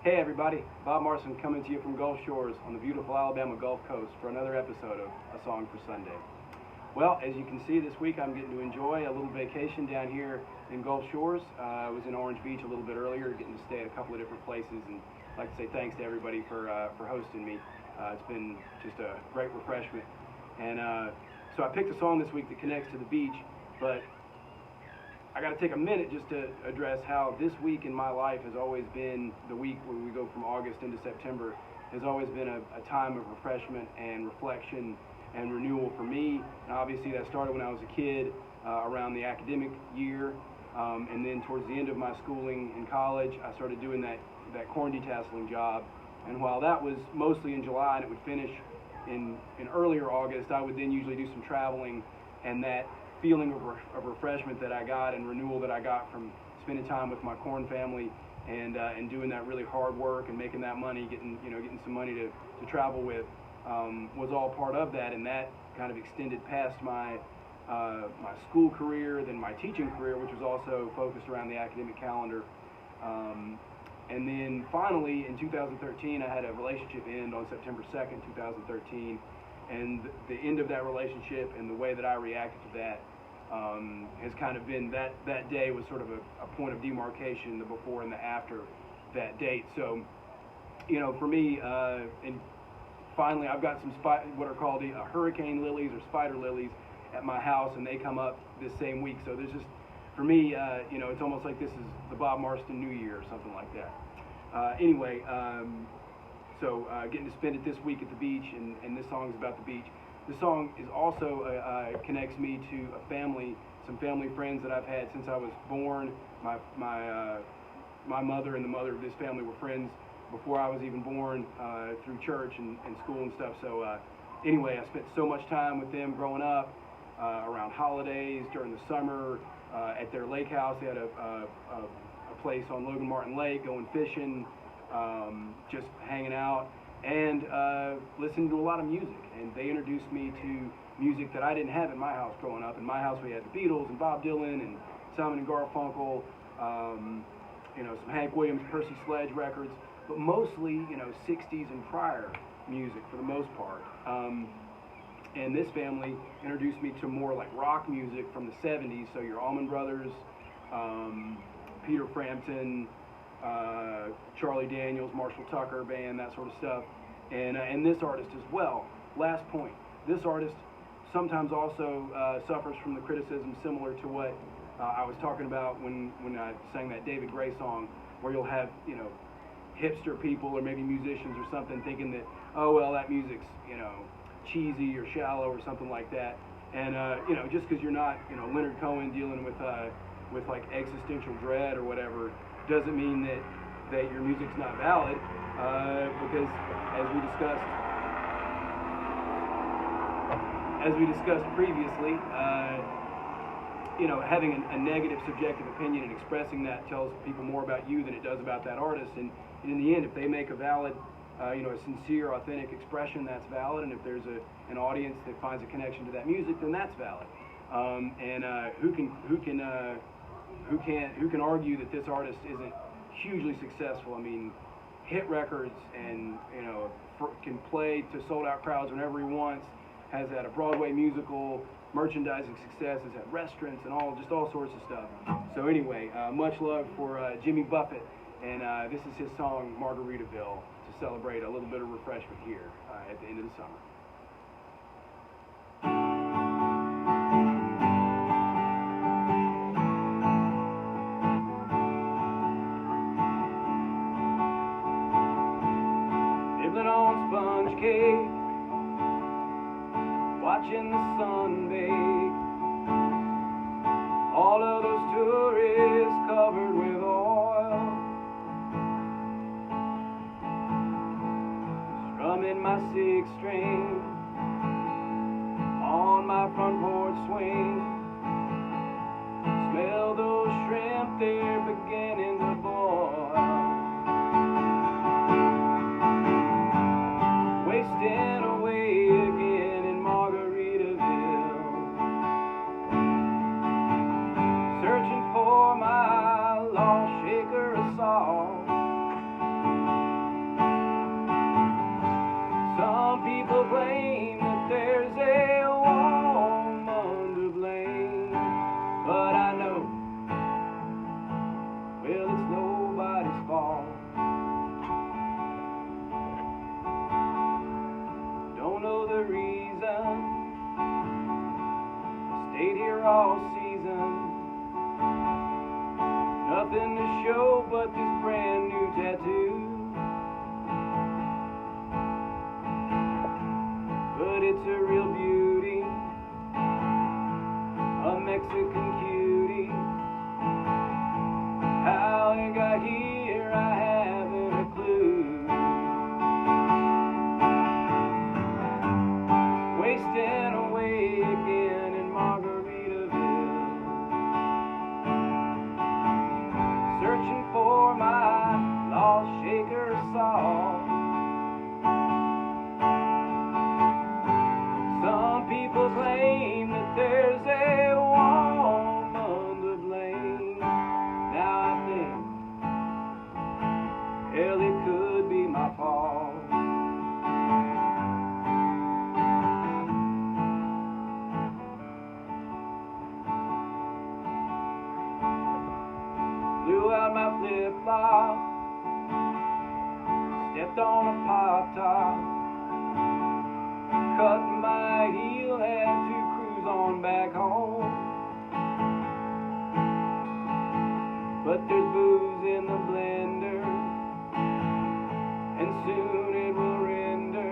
Hey everybody, Bob Marson coming to you from Gulf Shores on the beautiful Alabama Gulf Coast for another episode of A Song for Sunday. Well, as you can see this week I'm getting to enjoy a little vacation down here in Gulf Shores. I was in Orange Beach a little bit earlier, getting to stay at a couple of different places, and I'd like to say thanks to everybody for hosting me. It's been just a great refreshment. And so I picked a song this week that connects to the beach, but I got to take a minute just to address how this week in my life has always been, the week where we go from August into September, has always been a time of refreshment and reflection and renewal for me. And obviously that started when I was a kid, around the academic year, and then towards the end of my schooling in college, I started doing that corn detasseling job. And while that was mostly in July and it would finish in earlier August, I would then usually do some traveling, and that feeling of refreshment that I got and renewal that I got from spending time with my corn family and doing that really hard work and making that money, getting some money to travel with, was all part of that. And that kind of extended past my school career, then my teaching career, which was also focused around the academic calendar. And then finally in 2013 I had a relationship end on September 2nd, 2013. And the end of that relationship and the way that I reacted to that has kind of been, that day was sort of a point of demarcation, the before and the after that date. So, for me, and finally I've got some what are called hurricane lilies or spider lilies at my house, and they come up this same week. So there's just, for me, it's almost like this is the Bob Marston New Year or something like that. Anyway, so getting to spend it this week at the beach, and this song is about the beach. This song is also connects me to some family friends that I've had since I was born. My mother and the mother of this family were friends before I was even born, through church and school and stuff. So anyway, I spent so much time with them growing up, around holidays, during the summer, at their lake house. They had a place on Logan Martin Lake, going fishing, just hanging out, and listening to a lot of music. And they introduced me to music that I didn't have in my house growing up. In my house we had the Beatles and Bob Dylan and Simon and Garfunkel, some Hank Williams, Percy Sledge records, but mostly 60s and prior music for the most part. And this family introduced me to more like rock music from the 70s, so your Allman Brothers, Peter Frampton, Charlie Daniels, Marshall Tucker Band, that sort of stuff, and this artist as well. Last point, this artist sometimes also suffers from the criticism similar to what I was talking about when I sang that David Gray song, where you'll have hipster people or maybe musicians or something thinking that, oh well, that music's cheesy or shallow or something like that. And just because you're not Leonard Cohen dealing with like existential dread or whatever, doesn't mean that your music's not valid, because as we discussed previously, having a negative subjective opinion and expressing that tells people more about you than it does about that artist. And in the end, if they make a valid, a sincere, authentic expression, that's valid. And if there's an audience that finds a connection to that music, then that's valid. And who can argue that this artist isn't hugely successful? I mean, hit records, and can play to sold out crowds whenever he wants, has had a Broadway musical, merchandising success, has had restaurants and all sorts of stuff. So anyway, much love for Jimmy Buffett, and this is his song Margaritaville, to celebrate a little bit of refreshment here at the end of the summer. On sponge cake, watching the sun bake, all of those tourists covered with oil, strumming my 6-string on my front porch swing. Smell those shrimp, they're beginning to boil. Wasting away again in Margaritaville, searching for my lost shaker of salt. tattoo. But it's a real beauty, a Mexican cutie. How it got here, I haven't a clue. Wasting away again in Margaritaville, searching for my lost shaker saw. Some people claim that there's a woman to blame. Now I think, hell, it could be my fault. Blew out my flip-flop, stepped on a pop-top, cut my heel, had to cruise on back home. But there's booze in the blender, and soon it will render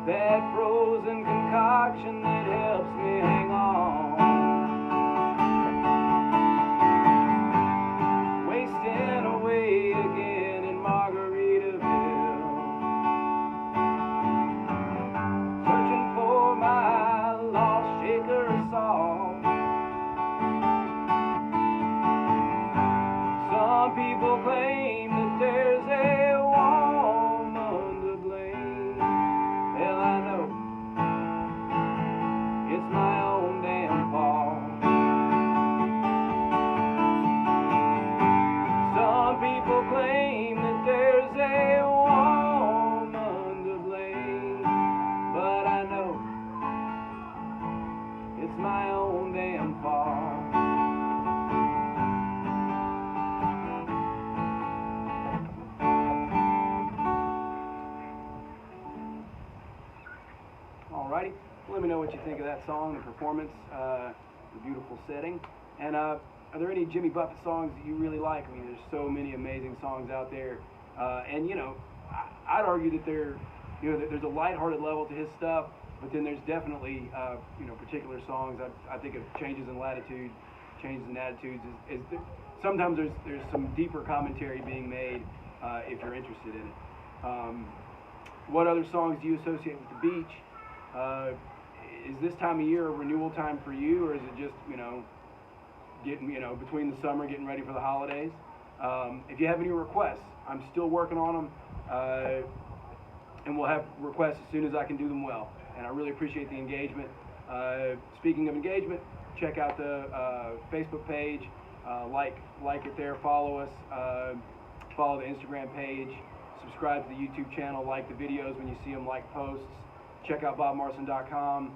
that frozen concoction that helps me hang on. Wasting away again in Margaritaville, searching for my lost shaker saw. Some people claim that there's a woman to blame. Hell, I know it's my own damn fault. Some people claim that there's a woman to blame, but I know it's my own damn fault. Alrighty, let me know what you think of that song, the performance, the beautiful setting. And are there any Jimmy Buffett songs that you really like? I mean, there's so many amazing songs out there. And you know, I'd argue that there's a lighthearted level to his stuff, but then there's definitely particular songs. I think of Changes in Latitude, Changes in Attitudes. Sometimes there's some deeper commentary being made if you're interested in it. What other songs do you associate with the beach? Is this time of year a renewal time for you, or is it just getting between the summer, getting ready for the holidays? If you have any requests, I'm still working on them, and we'll have requests as soon as I can do them well. And I really appreciate the engagement. Speaking of engagement, check out the Facebook page, like it there, follow us, follow the Instagram page, subscribe to the YouTube channel, like the videos when you see them, like posts. Check out bobmarson.com.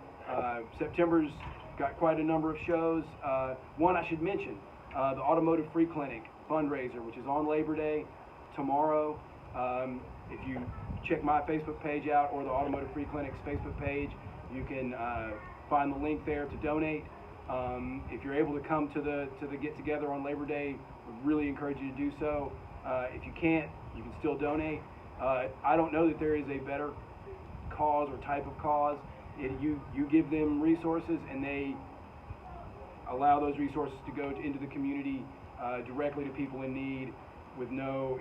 September's got quite a number of shows. One I should mention, the Automotive Free Clinic fundraiser, which is on Labor Day tomorrow. If you check my Facebook page out or the Automotive Free Clinic's Facebook page, you can find the link there to donate. If you're able to come to the get together on Labor Day, we really encourage you to do so. If you can't, you can still donate. I don't know that there is a better cause or type of cause. You give them resources, and they allow those resources to go into the community directly to people in need, with no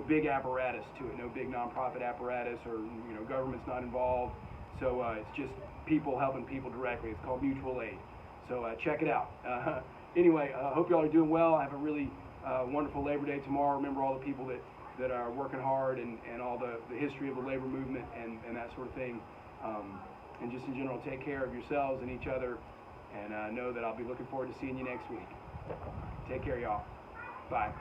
big apparatus to it, no big nonprofit apparatus, or government's not involved. So it's just people helping people directly. It's called mutual aid. So check it out. Anyway, hope y'all are doing well. Have a really wonderful Labor Day tomorrow. Remember all the people that are working hard, and all the history of the labor movement and that sort of thing. And just in general, take care of yourselves and each other, and know that I'll be looking forward to seeing you next week. Take care, y'all. Bye.